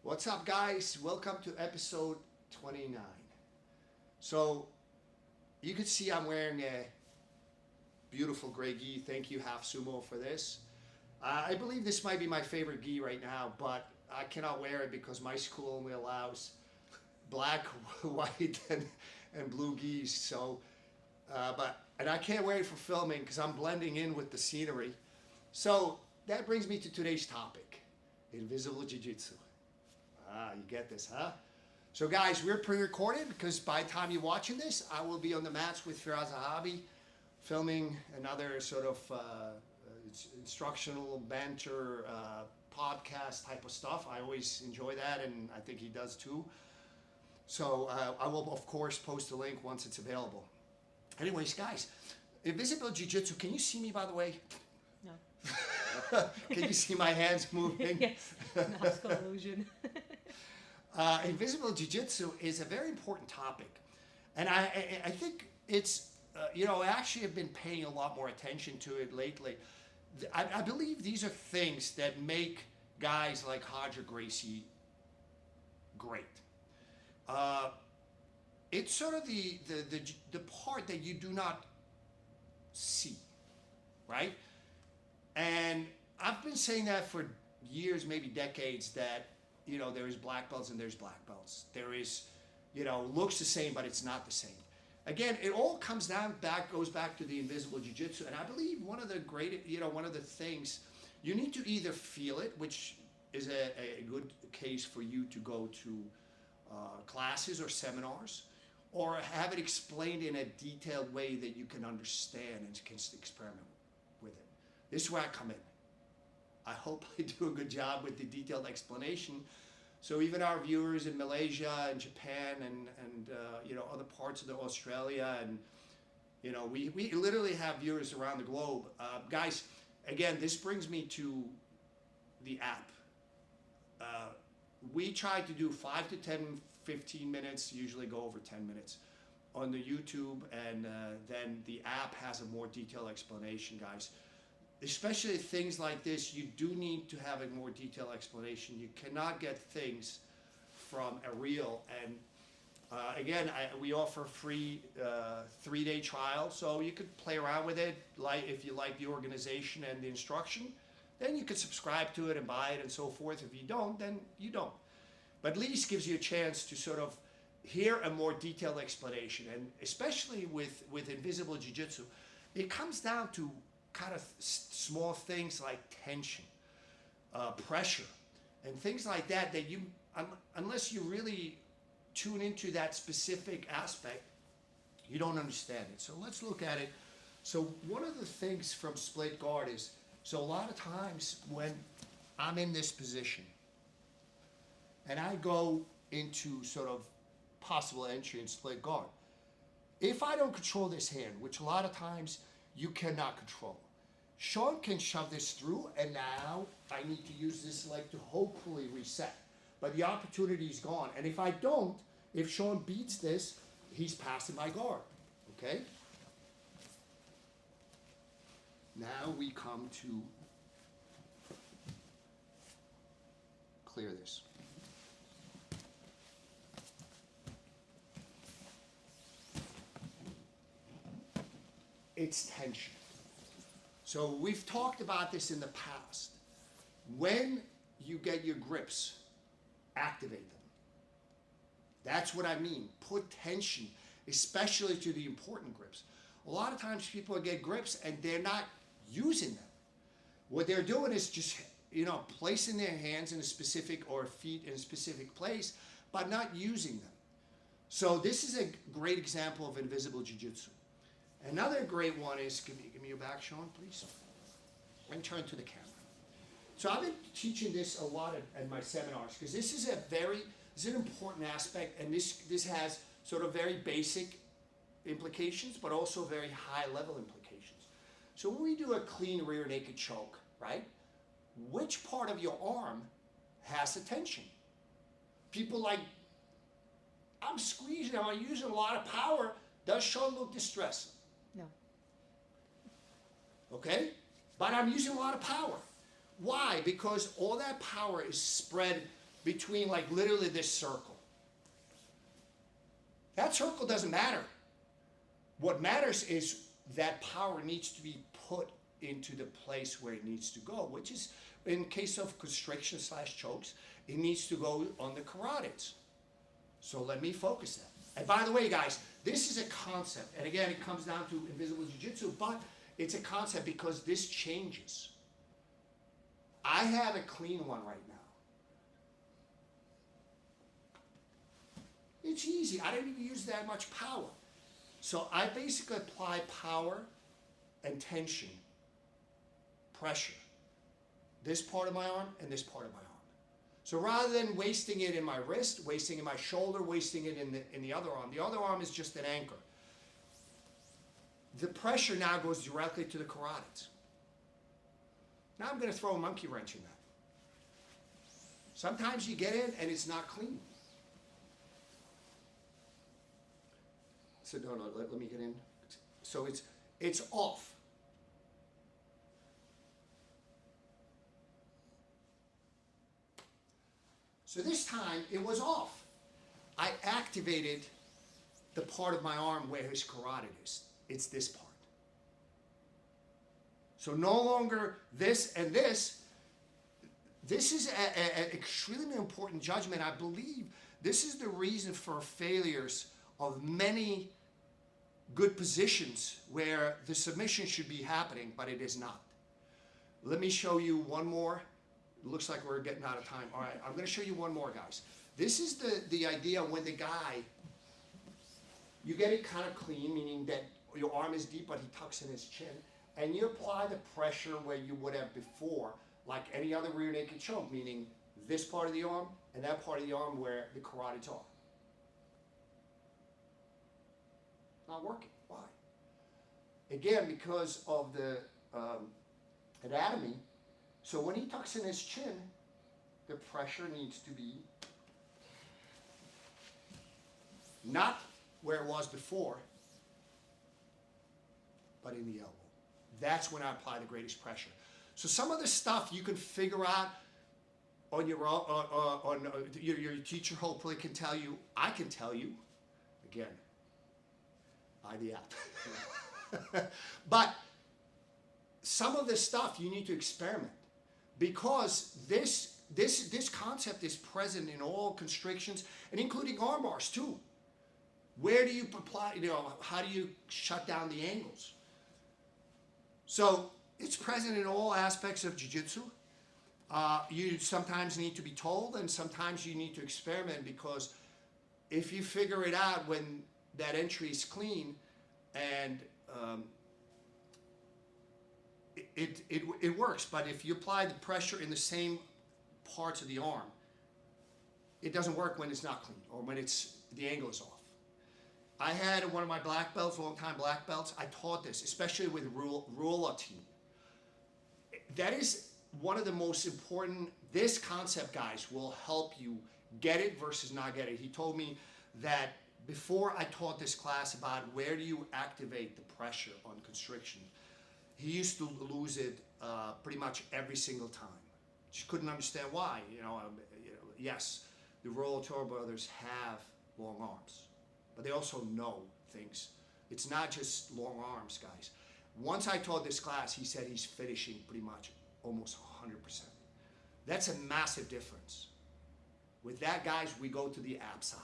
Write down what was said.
What's up, guys? Welcome to episode 29. So, you can see I'm wearing a beautiful gray gi. Thank you, Half Sumo, for this. I believe this might be my favorite gi right now, but I cannot wear it because my school only allows black, white, and blue gis. And I can't wear it for filming because I'm blending in with the scenery. So, that brings me to today's topic, invisible jiu-jitsu. You get this, huh? So, guys, we're pre-recorded because by the time you're watching this, I will be on the mats with Firaz Zahabi, filming another sort of instructional banter podcast type of stuff. I always enjoy that, and I think he does too. So, I will, of course, post a link once it's available. Anyways, guys, invisible jiu-jitsu. Can you see me, by the way? No. Can you see my hands moving? Yes, an optical illusion. Invisible jiu-jitsu is a very important topic, and I think it's I actually have been paying a lot more attention to it lately. I believe these are things that make guys like Hodger Gracie great. It's sort of the part that you do not see, right? And I've been saying that for years, maybe decades, that there is black belts and there's black belts. There is, looks the same, but it's not the same. Again, it all goes back to the invisible jiu-jitsu. And I believe one of the things, you need to either feel it, which is a good case for you to go to classes or seminars, or have it explained in a detailed way that you can understand and can experiment with it. This is where I come in. I hope I do a good job with the detailed explanation. So even our viewers in Malaysia and Japan and other parts of Australia and we literally have viewers around the globe. Guys, again, this brings me to the app. We try to do 5 to 10, 15 minutes, usually go over 10 minutes on the YouTube, and then the app has a more detailed explanation, guys. Especially things like this, you do need to have a more detailed explanation. You cannot get things from a reel. And again, we offer free 3-day trial, so you could play around with it. Like if you like the organization and the instruction, then you could subscribe to it and buy it and so forth. If you don't, then you don't. But at least gives you a chance to sort of hear a more detailed explanation. And especially with invisible jiu-jitsu, it comes down to kind of small things like tension, pressure, and things like that you, unless you really tune into that specific aspect, you don't understand it. So let's look at it. So one of the things from split guard is, so a lot of times when I'm in this position and I go into sort of possible entry in split guard, if I don't control this hand, which a lot of times you cannot control, Sean can shove this through, and now I need to use this leg to hopefully reset. But the opportunity is gone. And if I don't, if Sean beats this, he's passing my guard. Okay? Now we come to clear this. It's tension. So we've talked about this in the past. When you get your grips, activate them. That's what I mean. Put tension, especially to the important grips. A lot of times people get grips and they're not using them. What they're doing is just, placing their hands in a specific, or feet in a specific place, but not using them. So this is a great example of invisible jiu-jitsu. Another great one is, give me your back, Sean, please. And turn to the camera. So I've been teaching this a lot at my seminars, because this is an important aspect, and this has sort of very basic implications, but also very high level implications. So when we do a clean rear naked choke, right? Which part of your arm has the tension? People I'm squeezing, I'm using a lot of power. Does Sean look distressed? No. Okay? But I'm using a lot of power. Why? Because all that power is spread between like literally this circle. That circle doesn't matter. What matters is that power needs to be put into the place where it needs to go, which is, in case of constriction / chokes, it needs to go on the carotids. So let me focus that. And by the way, guys, this is a concept. And again, it comes down to invisible jiu-jitsu, but it's a concept because this changes. I have a clean one right now. It's easy. I don't even use that much power. So I basically apply power and tension, pressure. This part of my arm and this part of my arm. So rather than wasting it in my wrist, wasting it in my shoulder, wasting it in the other arm is just an anchor. The pressure now goes directly to the carotids. Now I'm going to throw a monkey wrench in that. Sometimes you get in and it's not clean. So no, let me get in. So it's off. So this time it was off. I activated the part of my arm where his carotid is. It's this part. So no longer this and this. This is an extremely important judgment. I believe this is the reason for failures of many good positions where the submission should be happening, but it is not. Let me show you one more. It looks like we're getting out of time. All right, I'm going to show you one more, guys. This is the idea when the guy, you get it kind of clean, meaning that your arm is deep, but he tucks in his chin, and you apply the pressure where you would have before, like any other rear naked choke, meaning this part of the arm and that part of the arm where the carotids are. Not working. Why? Again, because of the anatomy. So when he tucks in his chin, the pressure needs to be not where it was before, but in the elbow. That's when I apply the greatest pressure. So some of the stuff you can figure out on your own, your teacher hopefully can tell you. I can tell you, again, by the app. But some of this stuff you need to experiment. Because this concept is present in all constrictions, and including arm bars too. Where do you apply, how do you shut down the angles? So it's present in all aspects of jiu-jitsu. You sometimes need to be told, and sometimes you need to experiment, because if you figure it out when that entry is clean and it works, but if you apply the pressure in the same parts of the arm, it doesn't work when it's not clean or when the angle is off. I had one of my black belts, long-time black belts. I taught this, especially with ruler team. That is one of the most important. This concept, guys, will help you get it versus not get it. He told me that before I taught this class about where do you activate the pressure on constriction, he used to lose it pretty much every single time. Just couldn't understand why. Yes, the Rollator brothers have long arms, but they also know things. It's not just long arms, guys. Once I taught this class, he said he's finishing pretty much almost 100%. That's a massive difference. With that, guys, we go to the ab side.